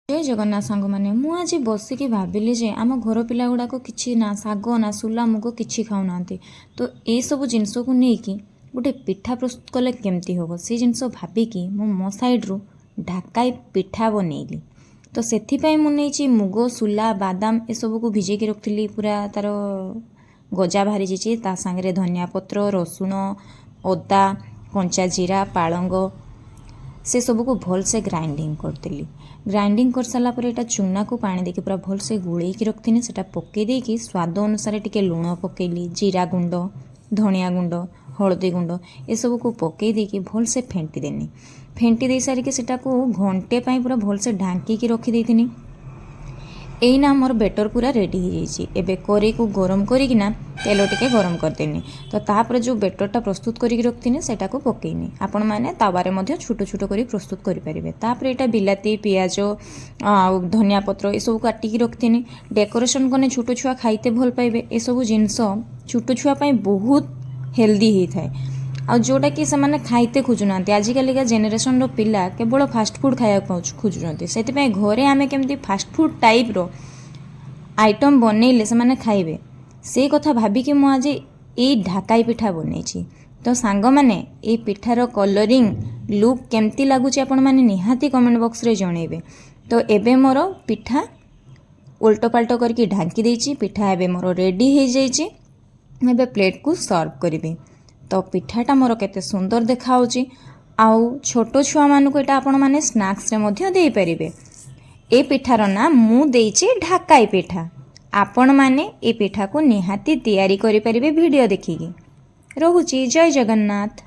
जय जगन्नाथ सांग मैंने आज बसिकी भाविली जे आम घर पिला गुड़ाक कि ना शाग ना सुला मुग कि खाऊना तो ये सब जिनस को लेकिन गोटे पिठा प्रस्तुत कले केमती हम से जिनस भाविकी मो साइड्रु ढाकाई पिठा बनइली। तो से मुझे मुग सुला बादाम ये सब को भिजेक रखी पूरा तार गजा बाहरी जाइए ता सांगे धनिया पत्र रसुण अदा कंचा जीरा पालंग से सब को भल से ग्राइंडिंग करदेली। ग्राइंडिंग कर सारा पर एटा चूना को पानी देके पूरा भल से गोलैकी रखी से पकई देकी स्वाद अनुसार टिके लुण पकेली जीरा गुंड धनिया गुंड हलदी गुंड ये सब को पकई देकी भल से फेंटी देनी। फेंटी दे सारिके सेटा को घंटे पाई पूरा भल से ढांकी रखी देथिनी। एना मोर बेटर पूरा रेडी हो जाइए। एबे करी को गरम करिकिना तेल टिके गरम करदेनी। तो तापर जो बेटरटा प्रस्तुत करिक रखथिनी सेटा को पकेइनी। आपण माने तावारे मध्य छोटो छोटो करी प्रस्तुत करि परिबे। तापर एटा बिलाती पियाज धनिया पत्र ए सब काटिकी रखथिनी। डेकोरेशन कने छोटो छुआ खाइते भल पाइबे। ए सब जिंस छोटो छुआ पई बहुत हेल्दी ही थाए आ जोटा कि से खाइते खोजुना। आजिकालिका जेनेरेशन रो पिला केवल फास्ट फूड खाया खोजुंट से घरे आमे केमती फास्ट फूड टाइप रो आइटम बनइले से खाइबे से कथा भाविकी मु आज ये ढाकाई पिठा बनई। तो सांग माने ये पिठार कलरिंग लुक केमती लगुच आपण माने निहाती कमेंट बॉक्स रे जणेबे। तो एबे मोर पिठा उल्टो पाल्टो करके ढांकी देछि। पिठा एबे मोर रेडी हो जाइछि। एबे प्लेट को सर्व करिबे। तो पिठाटा मोर केते सुंदर देखाउछि आउ छोटो छुआ मानक एटा आपण माने स्नैक्स रे मध्य देई परिबे। ए पिठार नाम मु देइछि ढाकाई पिठा। आपण माने ए पिठा को निहाती तैयारी करि परिबे वीडियो देखिकी। रहुछि जय जगन्नाथ।